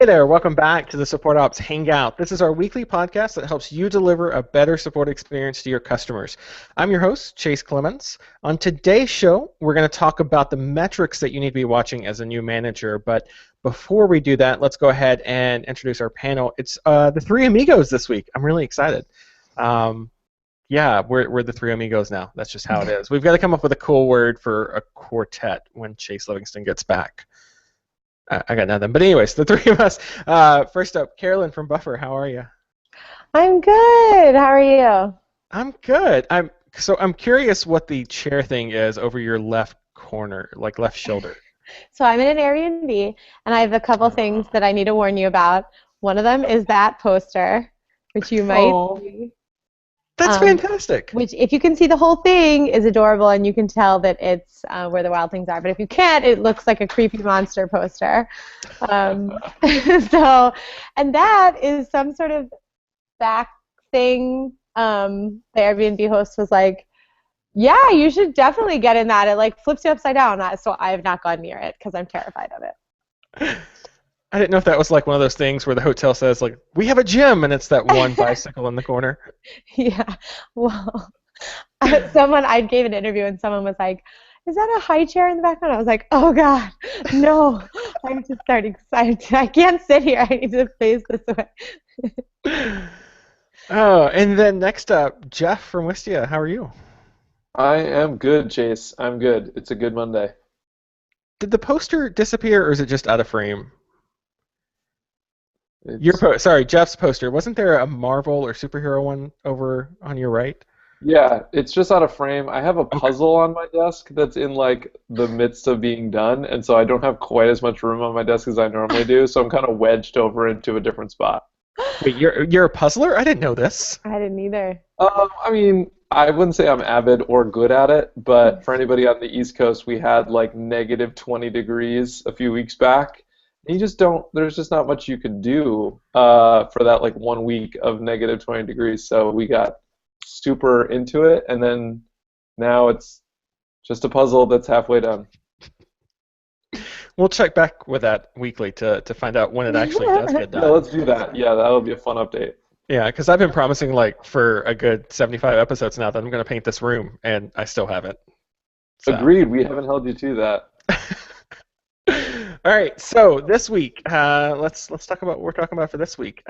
Hey there, welcome back to the Support Ops Hangout. This is our weekly podcast that helps you deliver a better support experience to your customers. I'm your host, Chase Clemens. On today's show, we're going to talk about the metrics that you need to be watching as a new manager. But before we do that, let's go ahead and introduce our panel. It's the three amigos this week. I'm really excited. We're the three amigos now. That's just how it is. We've got to come up with a cool word for a quartet when Chase Livingston gets back. I got nothing. But anyways, the three of us. First up, Carolyn from Buffer. How are you? I'm good. How are you? I'm good. I'm curious what the chair thing is over your left corner, like left shoulder. So I'm in an Airbnb, and I have a couple things that I need to warn you about. One of them is that poster, which you might see. That's fantastic. Which, if you can see the whole thing, is adorable, and you can tell that it's where the wild things are. But if you can't, it looks like a creepy monster poster. And that is some sort of back thing. The Airbnb host was like, yeah, you should definitely get in that. It like flips you upside down. So I have not gone near it because I'm terrified of it. I didn't know if that was like one of those things where the hotel says, like, we have a gym, and it's that one bicycle in the corner. Yeah. Well, I gave an interview, and someone was like, is that a high chair in the background? I was like, oh, God, no. I'm just starting excited. I can't sit here. I need to face this way. Oh, and then next up, Jeff from Wistia. How are you? I am good, Chase. I'm good. It's a good Monday. Did the poster disappear, or is it just out of frame? Jeff's poster. Wasn't there a Marvel or superhero one over on your right? Yeah, it's just out of frame. I have a puzzle on my desk that's in like the midst of being done, and so I don't have quite as much room on my desk as I normally do, so I'm kind of wedged over into a different spot. Wait, you're a puzzler? I didn't know this. I didn't either. I mean, I wouldn't say I'm avid or good at it, but for anybody on the East Coast, we had like negative 20 degrees a few weeks back. You just don't. There's just not much you can do for that like 1 week of negative 20 degrees. So we got super into it, and then now it's just a puzzle that's halfway done. We'll check back with that weekly to find out when it actually does get done. Yeah, let's do that. Yeah, that'll be a fun update. Yeah, because I've been promising like for a good 75 episodes now that I'm going to paint this room, and I still haven't. So. Agreed. We haven't held you to that. All right, so this week, let's talk about what we're talking about for this week.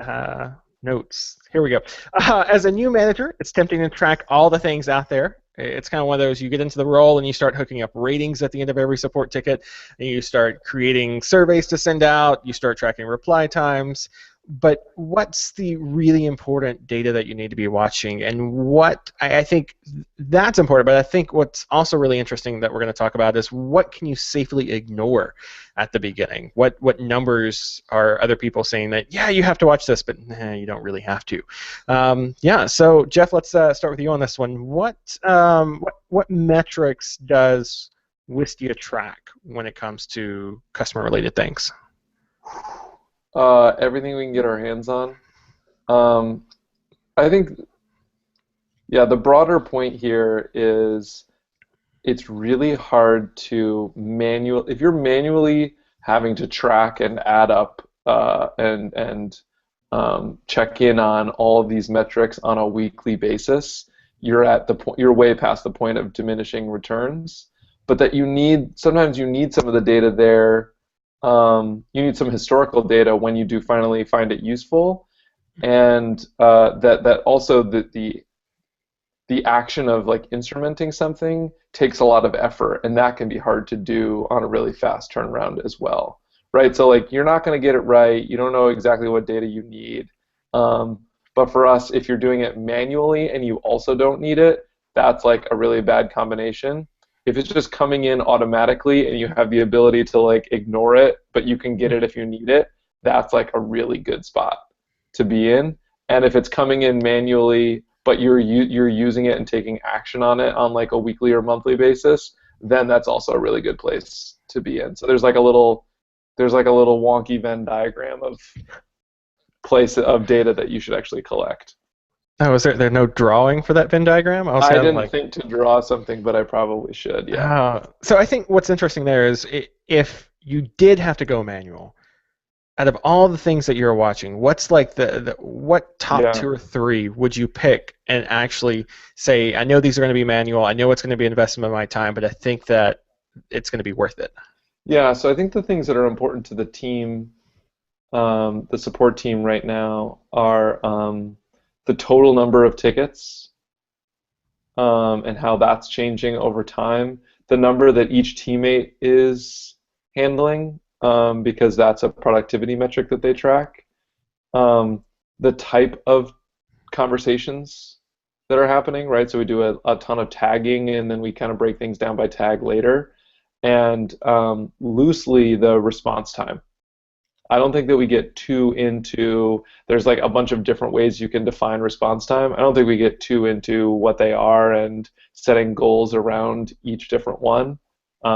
Notes. Here we go. As a new manager, it's tempting to track all the things out there. It's kind of one of those, you get into the role and you start hooking up ratings at the end of every support ticket, and you start creating surveys to send out, you start tracking reply times. But what's the really important data that you need to be watching? And what I think that's important, but I think what's also really interesting that we're going to talk about is what can you safely ignore at the beginning? What numbers are other people saying that, yeah, you have to watch this, but nah, you don't really have to? So Jeff, let's start with you on this one. What metrics does Wistia track when it comes to customer-related things? Everything we can get our hands on. I think, the broader point here is it's really hard to if you're manually having to track and add up and check in on all of these metrics on a weekly basis, you're way past the point of diminishing returns. But that sometimes you need some of the data there. You need some historical data when you do finally find it useful, and that also the action of like instrumenting something takes a lot of effort, and that can be hard to do on a really fast turnaround as well, right? So like you're not going to get it right, you don't know exactly what data you need, but for us, if you're doing it manually and you also don't need it, that's like a really bad combination. If it's just coming in automatically and you have the ability to like ignore it, but you can get it if you need it, that's like a really good spot to be in. And if it's coming in manually, but you're using it and taking action on it on like a weekly or monthly basis, then that's also a really good place to be in. So there's like a little wonky Venn diagram of place of data that you should actually collect. Oh, is there no drawing for that Venn diagram? I didn't think to draw something, but I probably should, yeah. So I think what's interesting there is if you did have to go manual, out of all the things that you're watching, what's like what top Yeah. 2 or 3 would you pick and actually say, I know these are going to be manual, I know it's going to be an investment of my time, but I think that it's going to be worth it. Yeah, so I think the things that are important to the team, the support team right now, are the total number of tickets, and how that's changing over time, the number that each teammate is handling, because that's a productivity metric that they track, um, the type of conversations that are happening, right? So we do a ton of tagging, and then we kind of break things down by tag later, and loosely the response time. I don't think that we get too into, there's like a bunch of different ways you can define response time. I don't think we get too into what they are and setting goals around each different one.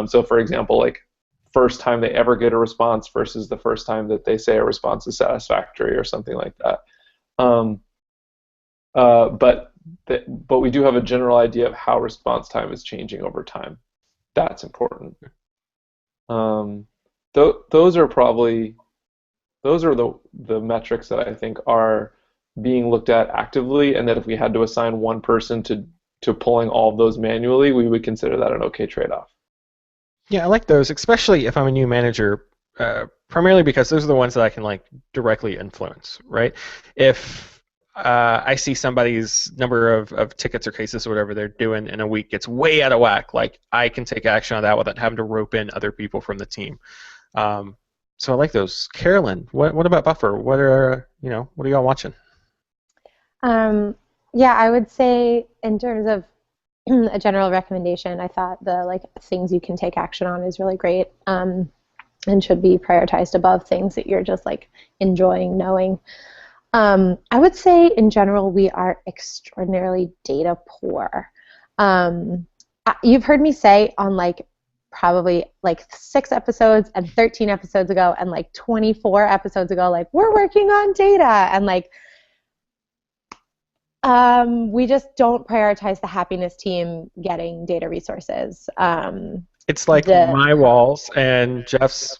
So for example, like first time they ever get a response versus the first time that they say a response is satisfactory or something like that. Um, but but we do have a general idea of how response time is changing over time. That's important. Um, those are probably the metrics that I think are being looked at actively, and that if we had to assign one person to pulling all of those manually, we would consider that an okay trade-off. Yeah, I like those, especially if I'm a new manager, primarily because those are the ones that I can like directly influence, right? If I see somebody's number of tickets or cases or whatever they're doing in a week gets way out of whack, like I can take action on that without having to rope in other people from the team. Um, so I like those. Carolyn, what about Buffer? What are y'all watching? Um, yeah, I would say in terms of a general recommendation, I thought the like things you can take action on is really great, and should be prioritized above things that you're just like enjoying knowing. I would say in general we are extraordinarily data poor. You've heard me say on like probably like 6 episodes and 13 episodes ago and like 24 episodes ago, like we're working on data, and like we just don't prioritize the happiness team getting data resources. It's like The my walls and Jeff's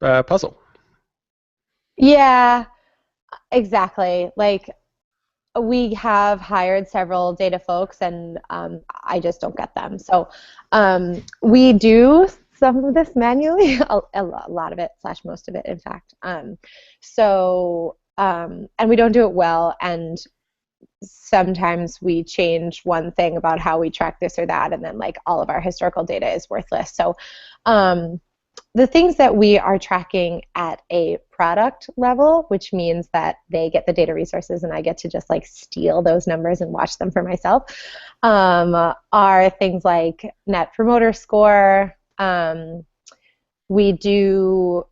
puzzle. Yeah, exactly. Like we have hired several data folks, and I just don't get them. So we do some of this manually, a lot of it, slash most of it, in fact. And we don't do it well, and sometimes we change one thing about how we track this or that, and then like all of our historical data is worthless. So the things that we are tracking at a product level, which means that they get the data resources and I get to just like steal those numbers and watch them for myself, are things like Net Promoter Score. We do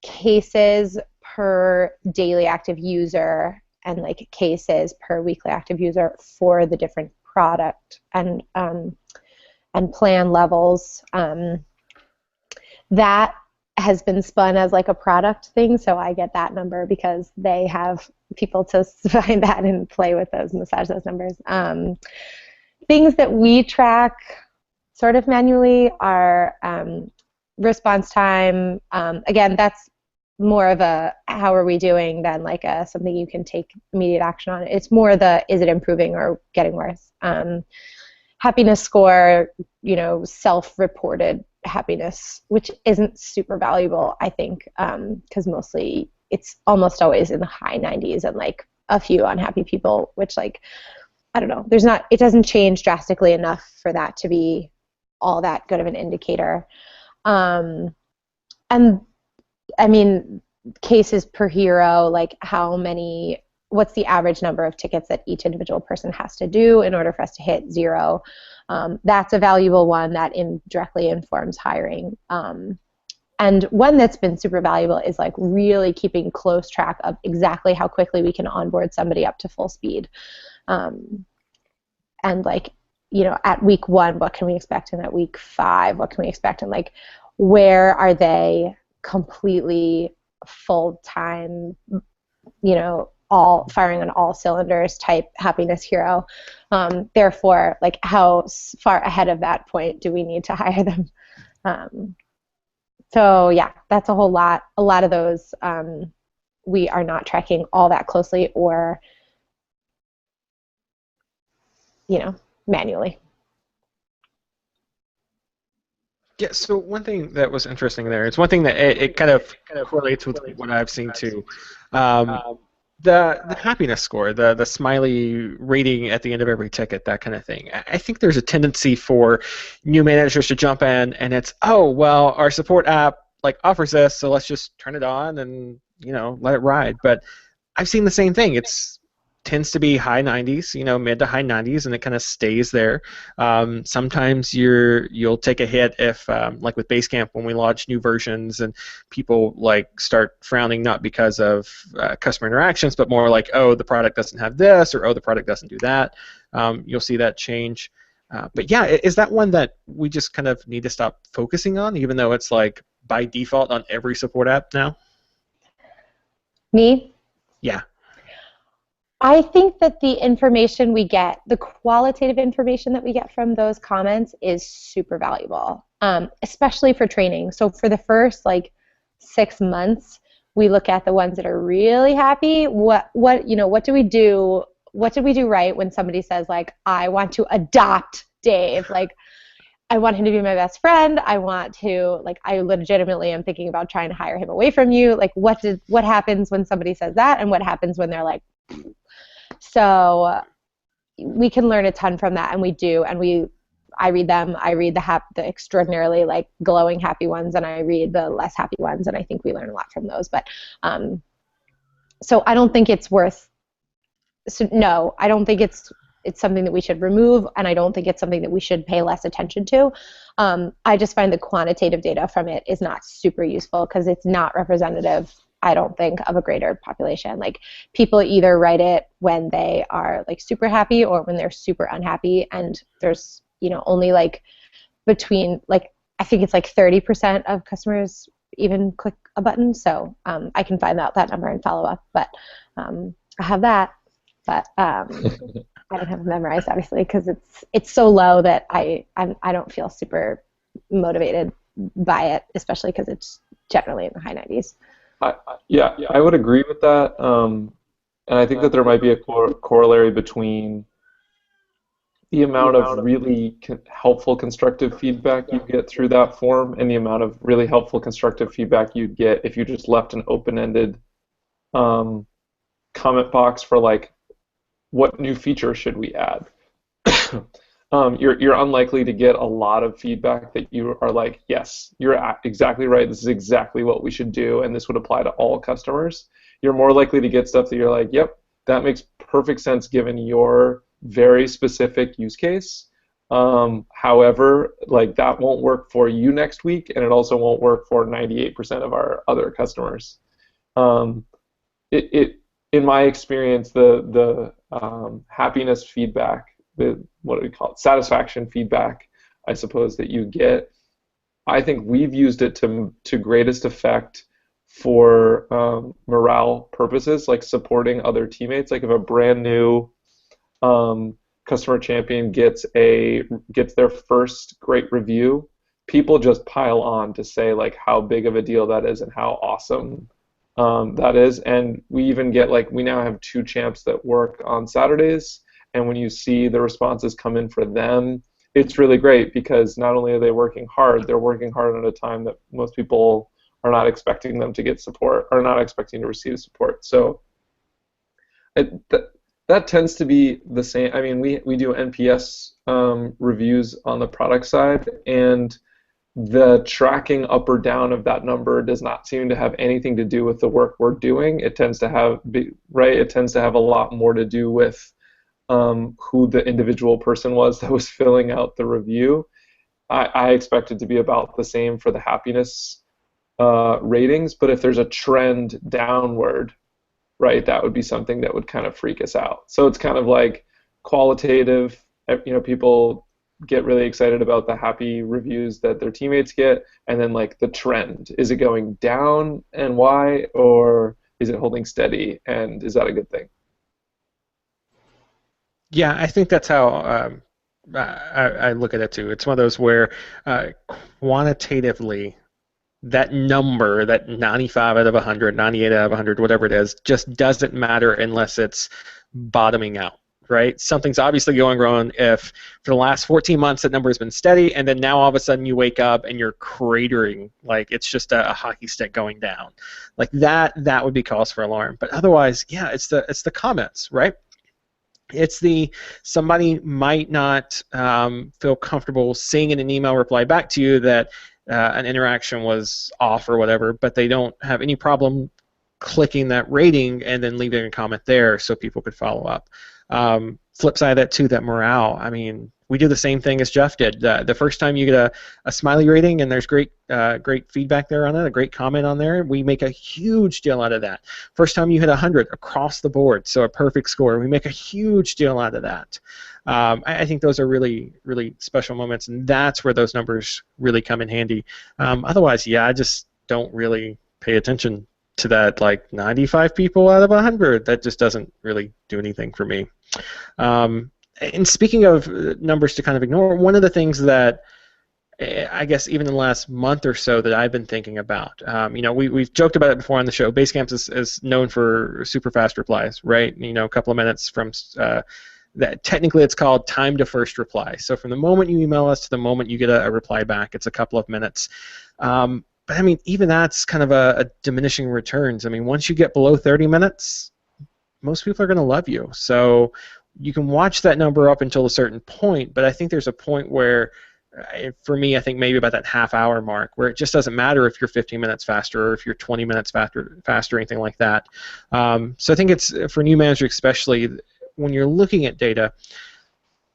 cases per daily active user and like cases per weekly active user for the different product and plan levels. That has been spun as like a product thing, so I get that number because they have people to find that and play with those, massage those numbers. Things that we track sort of manually are response time. Again, that's more of a how are we doing than like a something you can take immediate action on. It's more the is it improving or getting worse. Happiness score, self-reported happiness, which isn't super valuable, I think, because mostly it's almost always in the high 90s and like a few unhappy people, which like, I don't know, it doesn't change drastically enough for that to be all that good of an indicator. And I mean, cases per hero, like what's the average number of tickets that each individual person has to do in order for us to hit 0. That's a valuable one that directly informs hiring. And one that's been super valuable is like really keeping close track of exactly how quickly we can onboard somebody up to full speed. And like, at week 1, what can we expect? And at week 5, what can we expect? And like, where are they completely full-time, all firing on all cylinders type happiness hero. Therefore, like how far ahead of that point do we need to hire them? So yeah, that's a whole lot. A lot of those we are not tracking all that closely or, manually. Yeah, so one thing that was interesting there, it's one thing that it kind of correlates with what I've seen too. Um, the happiness score, the smiley rating at the end of every ticket, that kind of thing. I think there's a tendency for new managers to jump in and it's, oh, well, our support app like offers this, so let's just turn it on and, let it ride. But I've seen the same thing. It's tends to be high 90s, mid to high 90s, and it kind of stays there. Sometimes you'll take a hit if, like with Basecamp, when we launch new versions and people like start frowning not because of customer interactions, but more like, oh, the product doesn't have this, or oh, the product doesn't do that. You'll see that change. But yeah, is that one that we just kind of need to stop focusing on, even though it's like by default on every support app now? Me? Yeah. I think that the information we get, the qualitative information that we get from those comments is super valuable, especially for training. So for the first 6 months, we look at the ones that are really happy. What do we do? What did we do right when somebody says I want to adopt Dave? I want him to be my best friend. I want to I legitimately am thinking about trying to hire him away from you. What happens when somebody says that, and what happens when they're like. So we can learn a ton from that, and we do. And I read them. I read the extraordinarily glowing happy ones, and I read the less happy ones, and I think we learn a lot from those. But so I don't think it's worth. So no, I don't think it's something that we should remove, and I don't think it's something that we should pay less attention to. I just find the quantitative data from it is not super useful because it's not representative, I don't think, of a greater population. People either write it when they are super happy or when they're super unhappy, and there's only between I think it's 30% of customers even click a button. So I can find out that number and follow up, but I have that, but I don't have it memorized obviously because it's so low that I don't feel super motivated by it, especially because it's generally in the high 90s. Yeah, I would agree with that. And I think that there might be a corollary between the amount of really helpful constructive feedback you get through that form and the amount of really helpful constructive feedback you'd get if you just left an open-ended comment box for what new feature should we add. You're unlikely to get a lot of feedback that you are yes, you're exactly right, this is exactly what we should do, and this would apply to all customers. You're more likely to get stuff that you're yep, that makes perfect sense given your very specific use case. However, that won't work for you next week, and it also won't work for 98% of our other customers. In my experience, the happiness feedback, what do we call it? Satisfaction feedback, I suppose, that you get. I think we've used it to greatest effect for morale purposes, like supporting other teammates. If a brand new customer champion gets their first great review, people just pile on to say how big of a deal that is and how awesome that is. And we even get we now have 2 champs that work on Saturdays. And when you see the responses come in for them, it's really great because not only are they working hard, they're working hard at a time that most people are not expecting them to get support or not expecting to receive support. So that tends to be the same. I mean, we do NPS reviews on the product side, and the tracking up or down of that number does not seem to have anything to do with the work we're doing. It tends to have a lot more to do with who the individual person was that was filling out the review. I expect it to be about the same for the happiness ratings, but if there's a trend downward, that would be something that would kind of freak us out. So it's kind of qualitative. People get really excited about the happy reviews that their teammates get, and then the trend. Is it going down, and why? Or is it holding steady, and is that a good thing? Yeah, I think that's how I look at it too. It's one of those where quantitatively that number, that 95 out of 100, 98 out of 100, whatever it is, just doesn't matter unless it's bottoming out, right? Something's obviously going wrong if for the last 14 months that number has been steady, and then now all of a sudden you wake up and you're cratering, like it's just a hockey stick going down. Like that would be cause for alarm. But otherwise, yeah, it's the comments, right? It's the somebody might not feel comfortable seeing in an email reply back to you that an interaction was off or whatever, but they don't have any problem clicking that rating and then leaving a comment there so people could follow up. Flip side of that too, that morale. I mean, we do the same thing as Jeff did. The first time you get a smiley rating and there's great feedback there on it, a great comment on there, we make a huge deal out of that. First time you hit 100 across the board, so a perfect score, we make a huge deal out of that. I think those are really, really special moments, and that's where those numbers really come in handy. Otherwise, yeah, I just don't really pay attention to that, like 95 people out of 100. That just doesn't really do anything for me. And speaking of numbers to kind of ignore, one of the things that I guess even in the last month or so that I've been thinking about, we've joked about it before on the show. Basecamp is known for super fast replies, right? A couple of minutes from that. Technically, it's called time to first reply. So from the moment you email us to the moment you get a reply back, it's a couple of minutes. But I mean, even that's kind of a diminishing returns. I mean, once you get below 30 minutes, most people are going to love you. So you can watch that number up until a certain point, but I think there's a point where, for me, I think maybe about that half-hour mark, where it just doesn't matter if you're 15 minutes faster or if you're 20 minutes faster, or anything like that. So I think it's, for new managers especially, when you're looking at data,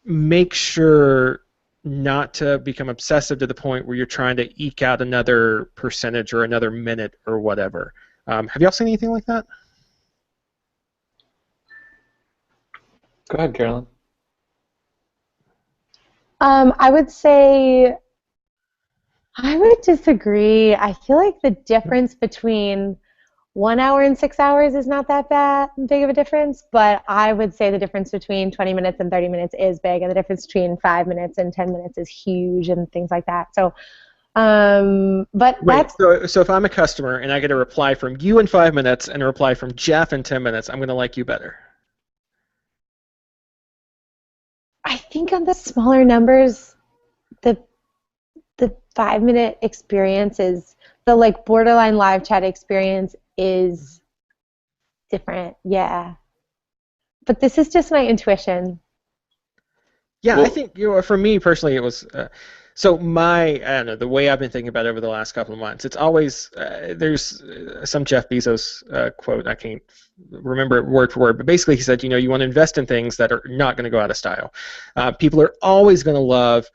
make sure not to become obsessive to the point where you're trying to eke out another percentage or another minute or whatever. Have y'all seen anything like that? Go ahead, Carolyn. I would say I would disagree. I feel like the difference between 1 hour and 6 hours is not that big of a difference, but I would say the difference between 20 minutes and 30 minutes is big, and the difference between 5 minutes and 10 minutes is huge, and things like that. So, but Wait, so if I'm a customer and I get a reply from you in 5 minutes and a reply from Jeff in 10 minutes, I'm going to like you better. I think on the smaller numbers, the 5-minute experience is the like borderline live chat experience is different. Yeah, but this is just my intuition. Yeah, well, I think for me personally, it was. So I don't know, the way I've been thinking about it over the last couple of months, it's always, there's some Jeff Bezos quote, I can't remember it word for word, but basically he said, you want to invest in things that are not going to go out of style. People are always going to love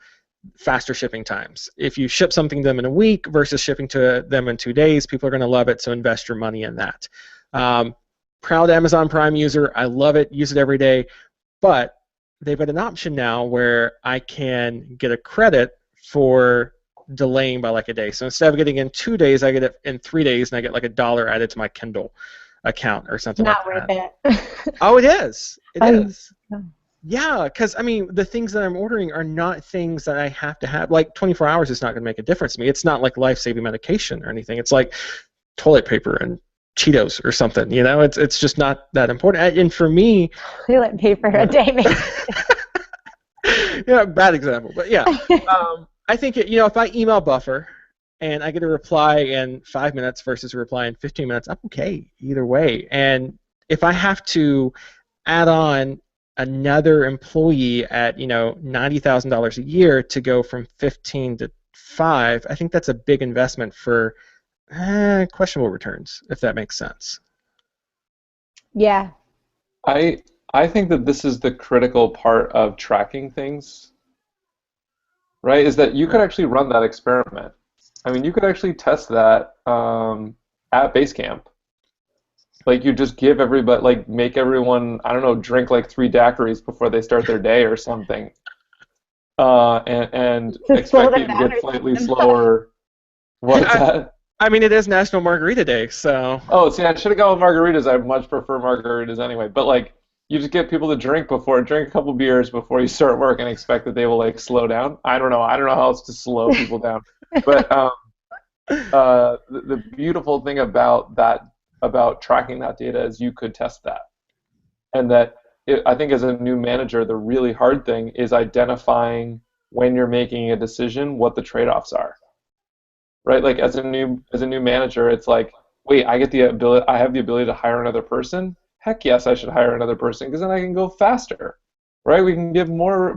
faster shipping times. If you ship something to them in a week versus shipping to them in 2 days, people are going to love it, so invest your money in that. Proud Amazon Prime user, I love it, use it every day, but they've got an option now where I can get a credit for delaying by like a day. So instead of getting in 2 days, I get it in 3 days, and I get like $1 added to my Kindle account or something like that. Not worth it. Oh, it is. It is. Yeah, because I mean, the things that I'm ordering are not things that I have to have. Like 24 hours is not going to make a difference to me. It's not like life-saving medication or anything. It's like toilet paper and Cheetos or something. It's just not that important. And for me, toilet paper a day makes. Yeah, bad example, but yeah. I think if I email Buffer and I get a reply in 5 minutes versus a reply in 15 minutes, I'm okay either way. And if I have to add on another employee at $90,000 a year to go from 15 to 5, I think that's a big investment for questionable returns, if that makes sense. Yeah. I think that this is the critical part of tracking things, right? Is that you could actually run that experiment. I mean, you could actually test that at Basecamp. Like, you just give everybody, like, make everyone, I don't know, drink like 3 daiquiris before they start their day or something, and expect you to get slightly slower. What's that? I mean, it is National Margarita Day, so. Oh, see, I should have gone with margaritas. I much prefer margaritas anyway. But like, you just get people to drink a couple beers before you start work and expect that they will like slow down. I don't know how else to slow people down. But the beautiful thing about that, about tracking that data, is you could test that. And that I think as a new manager, the really hard thing is identifying when you're making a decision what the trade-offs are, right? Like as a new manager, it's like, wait, I have the ability to hire another person. Heck yes, I should hire another person because then I can go faster, right? We can give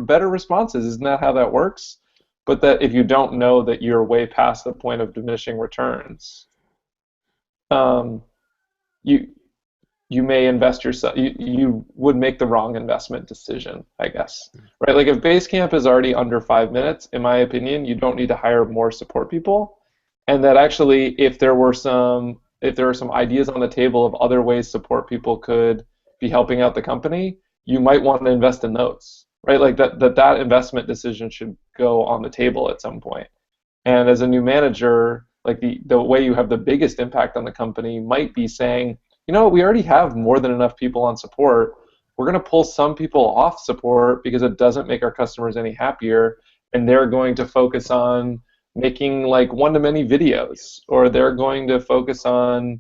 better responses. Isn't that how that works? But that if you don't know that you're way past the point of diminishing returns, um, you you may invest yourself, you would make the wrong investment decision, I guess. Right? Like if Basecamp is already under 5 minutes, in my opinion, you don't need to hire more support people. And that actually, if there are some ideas on the table of other ways support people could be helping out the company, you might want to invest in those. Right? Like that investment decision should go on the table at some point. And as a new manager, like the way you have the biggest impact on the company might be saying, we already have more than enough people on support. We're going to pull some people off support because it doesn't make our customers any happier, and they're going to focus on making like one-to-many videos, or they're going to focus on,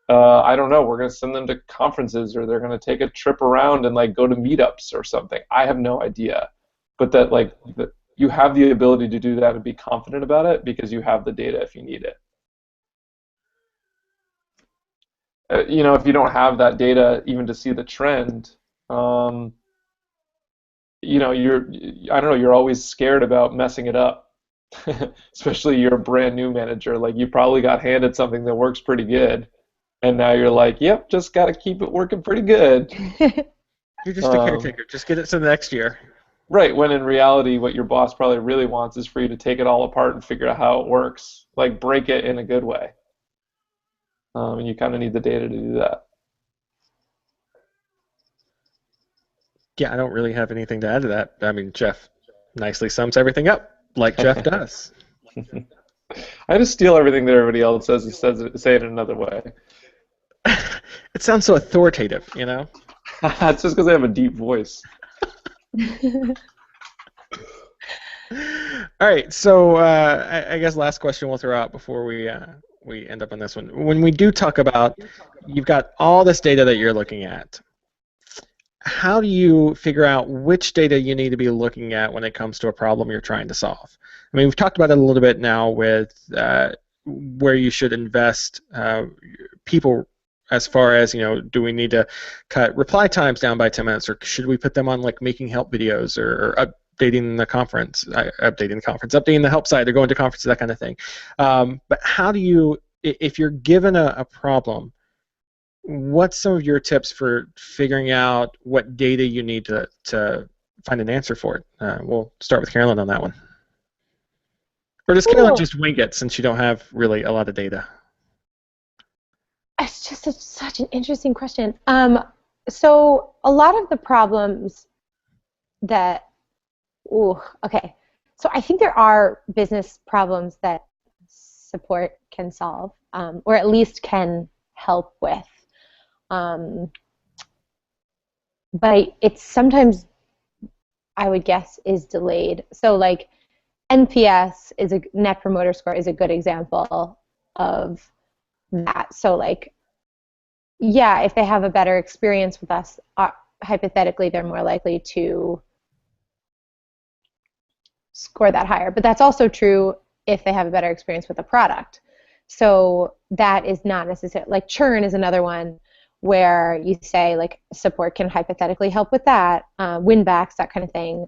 I don't know, we're going to send them to conferences, or they're going to take a trip around and like go to meetups or something. I have no idea, but that like you have the ability to do that and be confident about it because you have the data if you need it. If you don't have that data even to see the trend, um, I don't know, you're always scared about messing it up. Especially you're a brand new manager. Like you probably got handed something that works pretty good, and now you're like, yep, just got to keep it working pretty good. You're just a caretaker. Just get it to the next year. Right, when in reality, what your boss probably really wants is for you to take it all apart and figure out how it works, like break it in a good way. And you kind of need the data to do that. Yeah, I don't really have anything to add to that. I mean, Jeff nicely sums everything up, like Jeff does. I just steal everything that everybody else says and say it in another way. It sounds so authoritative, you know? It's just because I have a deep voice. All right, so I guess last question we'll throw out before we end up on this one. When we do talk about, you've got all this data that you're looking at, how do you figure out which data you need to be looking at when it comes to a problem you're trying to solve? I mean, we've talked about it a little bit now with where you should invest people as far as, do we need to cut reply times down by 10 minutes, or should we put them on like making help videos, or updating the conference, updating the help site, or going to conferences, that kind of thing. But how do you, if you're given a problem, what's some of your tips for figuring out what data you need to find an answer for it? We'll start with Carolyn on that one. Or does Carolyn just wing it since you don't have really a lot of data? It's just such an interesting question. So a lot of the problems that, okay. So I think there are business problems that support can solve, or at least can help with. But it's sometimes, I would guess, is delayed. So like NPS is a Net Promoter Score is a good example of that. So like, yeah, if they have a better experience with us, hypothetically, they're more likely to score that higher. But that's also true if they have a better experience with the product. So that is not necessarily, like churn is another one where you say like support can hypothetically help with that, win backs, that kind of thing.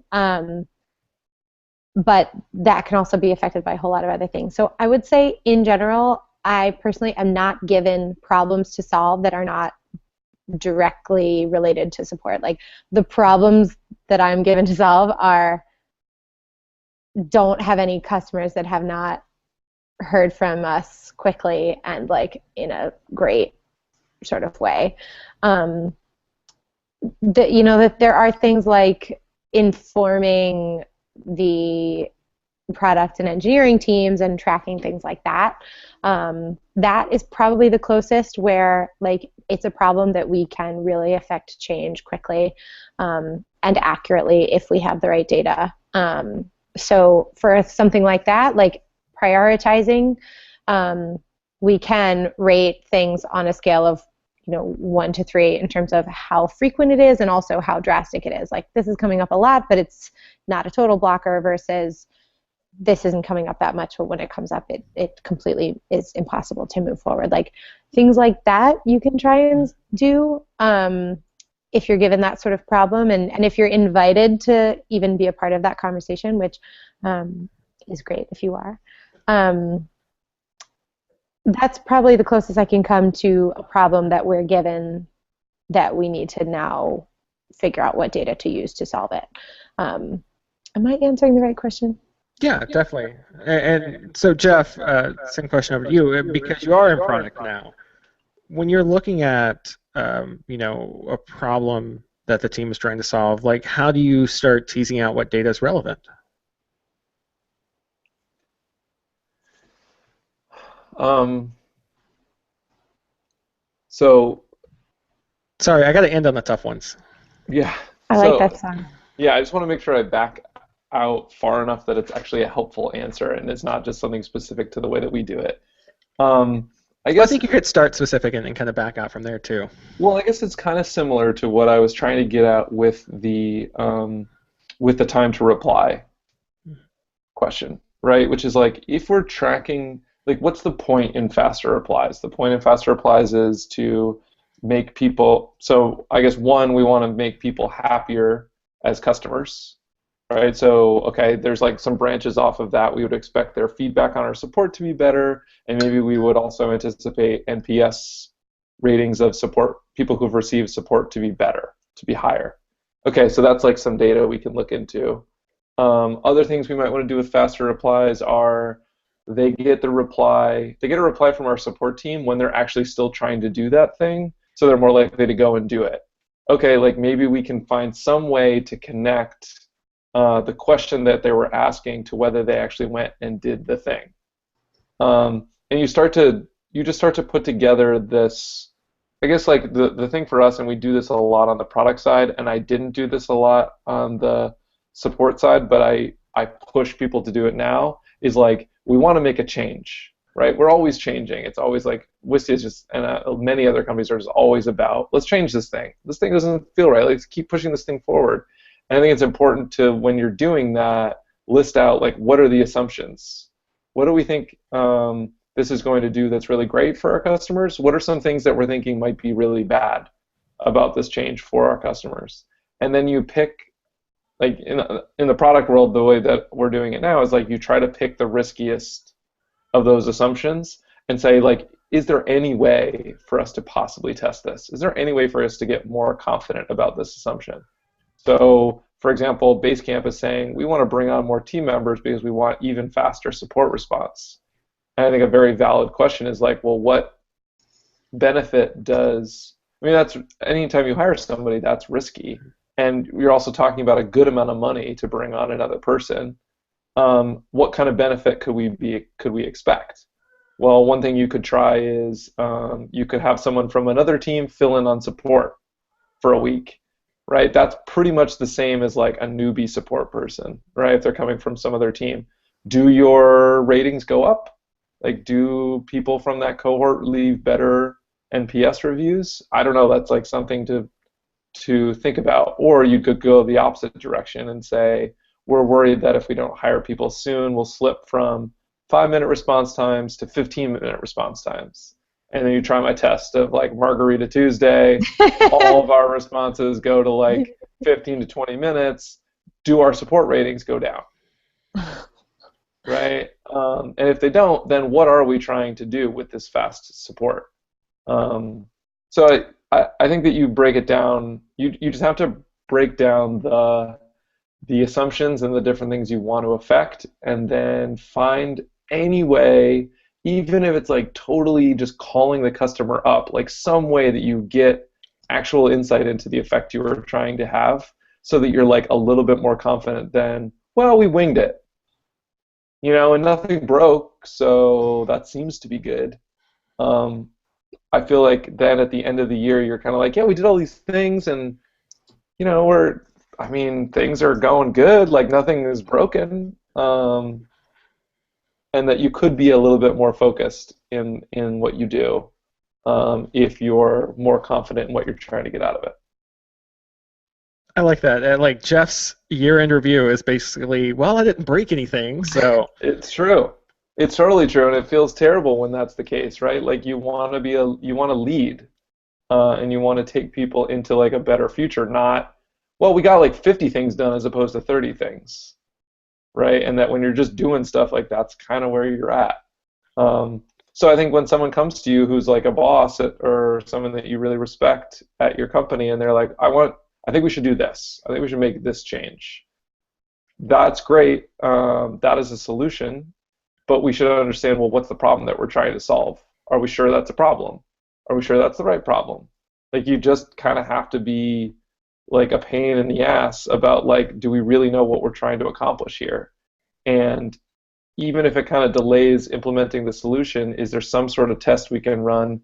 But that can also be affected by a whole lot of other things. So I would say in general, I personally am not given problems to solve that are not directly related to support. Like the problems that I'm given to solve don't have any customers that have not heard from us quickly and like in a great sort of way. That there are things like informing the product and engineering teams and tracking things like that. That is probably the closest where like it's a problem that we can really affect change quickly and accurately if we have the right data. So for something like that, like prioritizing we can rate things on a scale of 1 to 3 in terms of how frequent it is and also how drastic it is. Like, this is coming up a lot, but it's not a total blocker, versus this isn't coming up that much, but when it comes up, it completely is impossible to move forward. Like, things like that you can try and do if you're given that sort of problem, and if you're invited to even be a part of that conversation, which is great if you are. That's probably the closest I can come to a problem that we're given that we need to now figure out what data to use to solve it. Am I answering the right question? Yeah, definitely. And so, Jeff, same question over to you, because you are in product now. When you're looking at, a problem that the team is trying to solve, like, how do you start teasing out what data is relevant? So Sorry, I got to end on the tough ones. yeah, I like so that song. yeah, I just want to make sure I back out far enough that it's actually a helpful answer and it's not just something specific to the way that we do it. I I guess, think you could start specific and then kind of back out from there too. well, I guess it's kind of similar to what I was trying to get at with the time to reply question, right? Which is like, if we're tracking, like, what's the point in faster replies? The point in faster replies is to make people, so I guess one, we want to make people happier as customers, right? So, okay, there's like some branches off of that. We would expect their feedback on our support to be better, and maybe we would also anticipate NPS ratings of support, people who've received support, to be better, to be higher. Okay, so that's like some data we can look into. Other things we might want to do with faster replies are they get a reply from our support team when they're actually still trying to do that thing, so they're more likely to go and do it. Okay, like maybe we can find some way to connect the question that they were asking to whether they actually went and did the thing. And you just start to put together this, I guess, like the thing for us, and we do this a lot on the product side, and I didn't do this a lot on the support side, but I push people to do it now, is like, we want to make a change, right? We're always changing. It's always like, Wistia is just, and many other companies are just always about, let's change this thing. This thing doesn't feel right. Let's keep pushing this thing forward. And I think it's important to, when you're doing that, list out, like, what are the assumptions? What do we think this is going to do that's really great for our customers? What are some things that we're thinking might be really bad about this change for our customers? And then you pick, like, in the product world, the way that we're doing it now is like, you try to pick the riskiest of those assumptions and say, like, is there any way for us to possibly test this? Is there any way for us to get more confident about this assumption? So, for example, Basecamp is saying, we want to bring on more team members because we want even faster support response. And I think a very valid question is like, well, what benefit does, I mean, that's, anytime you hire somebody, that's risky. And you're also talking about a good amount of money to bring on another person. What kind of benefit could we expect? Well, one thing you could try is you could have someone from another team fill in on support for a week, right? That's pretty much the same as like a newbie support person, right? If they're coming from some other team. Do your ratings go up? Like, do people from that cohort leave better NPS reviews? I don't know. That's like something to think about. Or you could go the opposite direction and say, we're worried that if we don't hire people soon, we'll slip from 5-minute response times to 15-minute response times. And then you try my test of like Margarita Tuesday, all of our responses go to like 15 to 20 minutes. Do our support ratings go down? Right? And if they don't, then what are we trying to do with this fast support? So I think that you break it down. You just have to break down the assumptions and the different things you want to affect, and then find any way, even if it's like totally just calling the customer up, like some way that you get actual insight into the effect you were trying to have, so that you're like a little bit more confident than, well, we winged it, and nothing broke, so that seems to be good. I feel like then at the end of the year, you're kind of like, yeah, we did all these things, and things are going good, like nothing is broken. and that you could be a little bit more focused in what you do if you're more confident in what you're trying to get out of it. I like that. Like Jeff's year-end review is basically, well, I didn't break anything, so It's true. It's totally true, and it feels terrible when that's the case, right? Like you want to you want to lead, and you want to take people into like a better future, not, well, we got like 50 things done as opposed to 30 things, right? And that when you're just doing stuff, like that's kind of where you're at. So I think when someone comes to you who's like a boss or someone that you really respect at your company, and they're like, I think we should do this. I think we should make this change. That's great. That is a solution, but we should understand, well, what's the problem that we're trying to solve? Are we sure that's a problem? Are we sure that's the right problem? Like you just kind of have to be like a pain in the ass about like, do we really know what we're trying to accomplish here? And even if it kind of delays implementing the solution, is there some sort of test we can run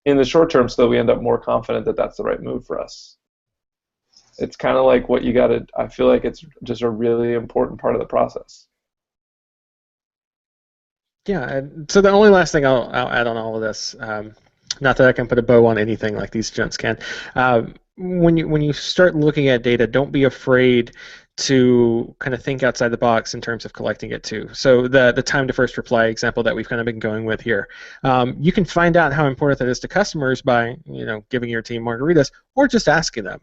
in the short term so that we end up more confident that that's the right move for us? It's kind of like what you got to, I feel like it's just a really important part of the process. yeah. And so the only last thing I'll add on all of this, not that I can put a bow on anything like these gents can. When you start looking at data, don't be afraid to kind of think outside the box in terms of collecting it too. So the time to first reply example that we've kind of been going with here, you can find out how important that is to customers by giving your team margaritas or just asking them.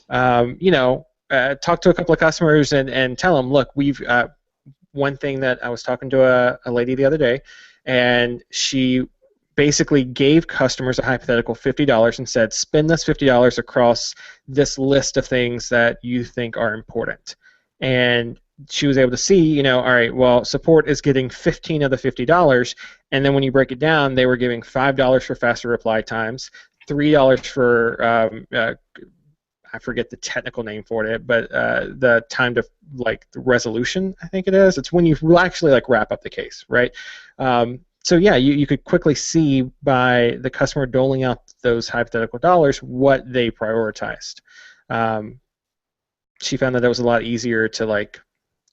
Talk to a couple of customers and tell them, look, we've one thing that I was talking to a lady the other day, and she basically gave customers a hypothetical $50 and said, spend this $50 across this list of things that you think are important. And she was able to see, all right, well, support is getting 15 of the $50, and then when you break it down, they were giving $5 for faster reply times, $3 for I forget the technical name for it, but the time to the resolution, I think it is. It's when you actually wrap up the case, right? So yeah, you could quickly see by the customer doling out those hypothetical dollars what they prioritized. She found that it was a lot easier to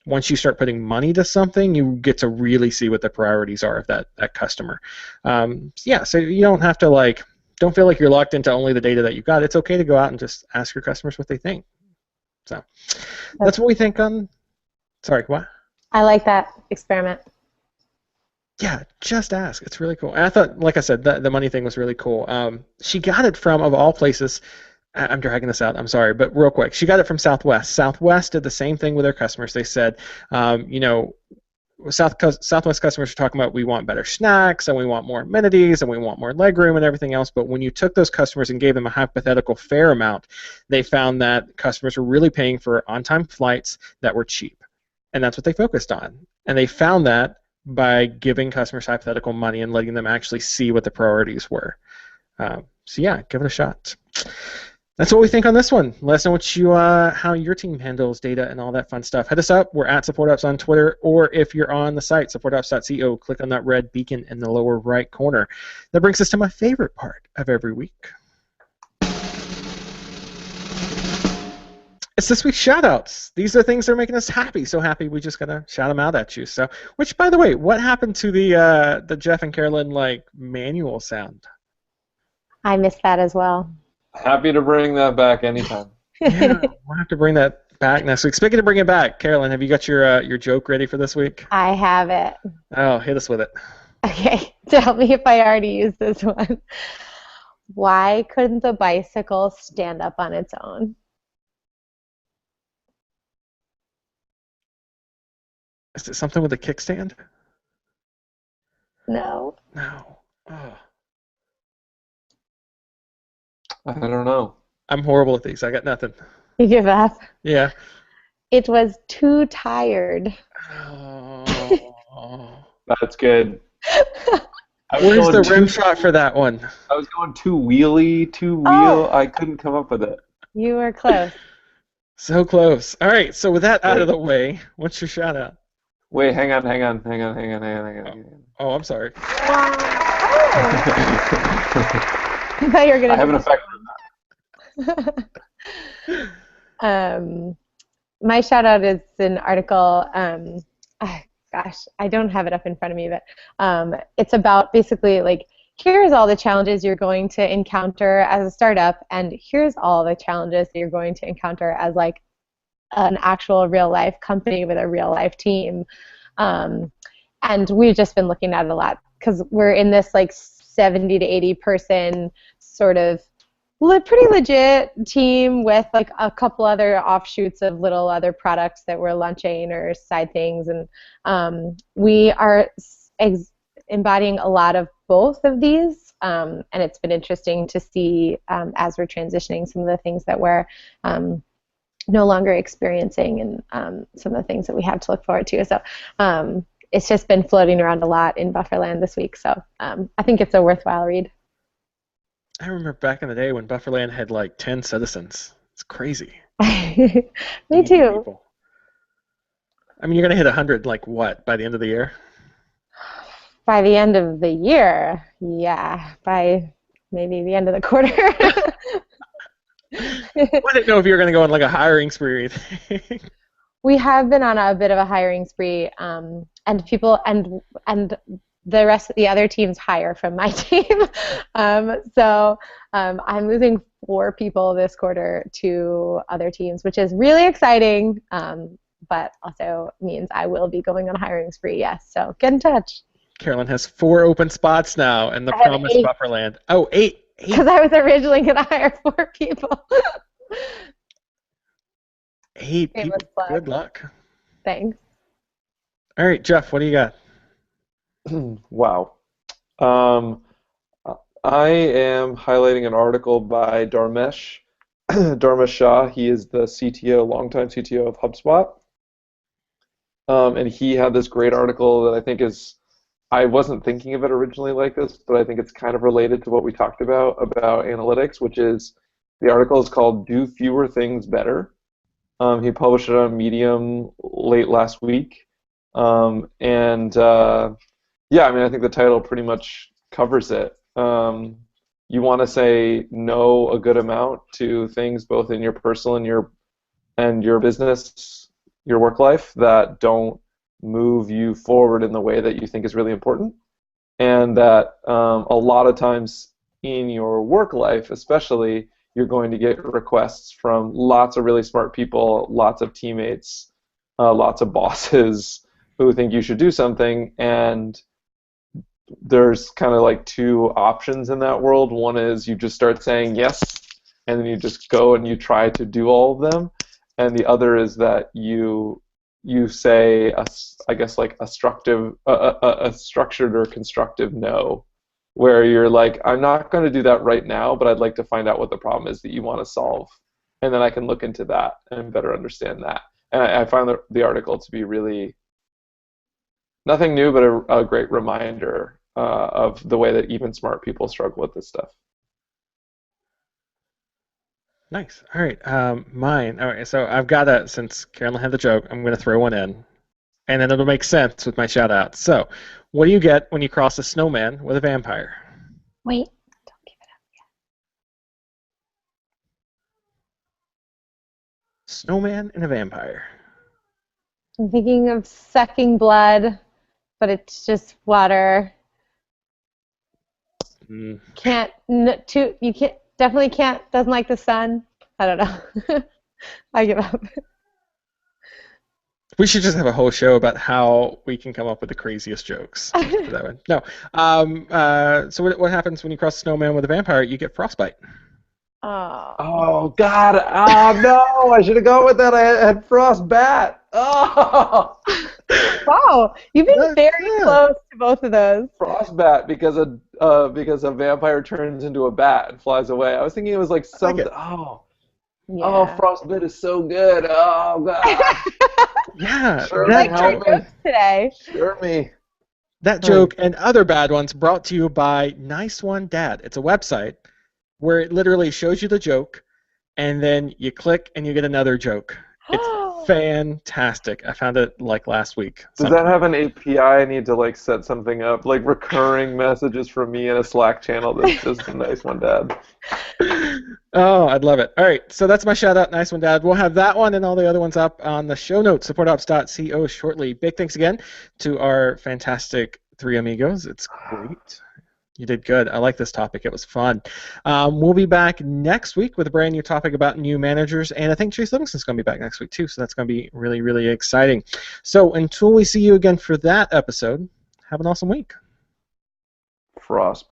once you start putting money to something, you get to really see what the priorities are of that customer. Yeah, so you don't have to don't feel like you're locked into only the data that you've got. It's okay to go out and just ask your customers what they think. So that's what we think on. Sorry, what? I like that experiment. Yeah, just ask. It's really cool. And I thought, like I said, the money thing was really cool. She got it from, of all places, I'm dragging this out, I'm sorry, but real quick, she got it from Southwest. Southwest did the same thing with their customers. They said, Southwest customers are talking about we want better snacks and we want more amenities and we want more legroom and everything else, but when you took those customers and gave them a hypothetical fair amount, they found that customers were really paying for on-time flights that were cheap. And that's what they focused on. And they found that by giving customers hypothetical money and letting them actually see what the priorities were. So yeah, give it a shot. That's what we think on this one. Let us know how your team handles data and all that fun stuff. Hit us up. We're at SupportOps on Twitter, or if you're on the site, supportops.co, click on that red beacon in the lower right corner. That brings us to my favorite part of every week. It's this week's shout-outs. These are things that are making us happy. So happy we just gotta shout them out at you. So, which, by the way, what happened to the Jeff and Carolyn manual sound? I missed that as well. Happy to bring that back anytime. Yeah, we'll have to bring that back next week. Speaking of bringing it back, Carolyn, have you got your joke ready for this week? I have it. Oh, hit us with it. Okay, tell me if I already used this one. Why couldn't the bicycle stand up on its own? Is it something with a kickstand? No. No. Oh. I don't know. I'm horrible at these. I got nothing. You give up? Yeah. It was too tired. Oh. That's good. Where's the rim shot for that one? I was going too wheelie, too wheel. Oh. I couldn't come up with it. You were close. So close. All right, so with that out of the way, what's your shout out? Wait, hang on. Oh, I'm sorry. I thought you were gonna. I have an effect for that. My shout out is an article. gosh, I don't have it up in front of me, but it's about basically like, here's all the challenges you're going to encounter as a startup, and here's all the challenges that you're going to encounter as like an actual real life company with a real life team. And we've just been looking at it a lot because we're in this like 70 to 80 person sort of pretty legit team with like a couple other offshoots of little other products that we're launching or side things, and we are embodying a lot of both of these, and it's been interesting to see as we're transitioning some of the things that we're no longer experiencing and some of the things that we have to look forward to. So it's just been floating around a lot in Bufferland this week, so I think it's a worthwhile read. I remember back in the day when Bufferland had like 10 citizens. It's crazy. Me too. People. I mean, you're going to hit 100, like what, by the end of the year? By the end of the year, yeah. By maybe the end of the quarter. I didn't know if you were going to go on like a hiring spree or anything. We have been on a bit of a hiring spree, and people and the rest of the other teams hire from my team. So I'm losing 4 people this quarter to other teams, which is really exciting, but also means I will be going on a hiring spree, yes. So get in touch. Carolyn has 4 open spots now in the promised Bufferland. Oh, 8. Because I was originally going to hire 4 people. 8 people. Good luck. Thanks. All right, Jeff, what do you got? Wow. I am highlighting an article by Dharmesh Shah. He is the CTO, longtime CTO of HubSpot. And he had this great article that I think is, I wasn't thinking of it originally like this, but I think it's kind of related to what we talked about analytics, which is, the article is called Do Fewer Things Better. He published it on Medium late last week. Yeah, I mean, I think the title pretty much covers it. You want to say no a good amount to things both in your personal and your business, your work life, that don't move you forward in the way that you think is really important. And that a lot of times in your work life, especially, you're going to get requests from lots of really smart people, lots of teammates, lots of bosses who think you should do something, and there's kind of like 2 options in that world. One is you just start saying yes, and then you just go and you try to do all of them, and the other is that you say, I guess, like a structured or constructive no, where you're like, I'm not going to do that right now, but I'd like to find out what the problem is that you want to solve, and then I can look into that and better understand that. And I find the article to be really nothing new, but a great reminder of the way that even smart people struggle with this stuff. Nice. All right. Mine. All right. So I've got since Carolyn had the joke, I'm going to throw one in, and then it'll make sense with my shout out. So, what do you get when you cross a snowman with a vampire? Wait, don't give it up yet. Snowman and a vampire. I'm thinking of sucking blood, but it's just water. You can't, definitely can't, doesn't like the sun. I don't know. I give up. We should just have a whole show about how we can come up with the craziest jokes. For that one. No. So what happens when you cross a snowman with a vampire? You get frostbite. Oh God! Oh no! I should have gone with that. I had frostbat. Oh. Wow, you've been very close to both of those. Frostbat because a vampire turns into a bat and flies away. I was thinking it was like something. Oh. Yeah. Oh, frostbite is so good. Oh God. Yeah. Sure, like your jokes today. Sure me. That joke and other bad ones brought to you by Nice One Dad. It's a website where it literally shows you the joke, and then you click and you get another joke. It's fantastic. I found it like last week. Does that have an API? I need to like set something up, like recurring messages from me in a Slack channel that's just a Nice One Dad. Oh, I'd love it. All right, so that's my shout out. Nice one, Dad. We'll have that one and all the other ones up on the show notes, supportops.co shortly. Big thanks again to our fantastic three amigos. It's great. You did good. I like this topic. It was fun. We'll be back next week with a brand new topic about new managers, and I think Chase Livingston's going to be back next week too, so that's going to be really, really exciting. So until we see you again for that episode, have an awesome week. Frost.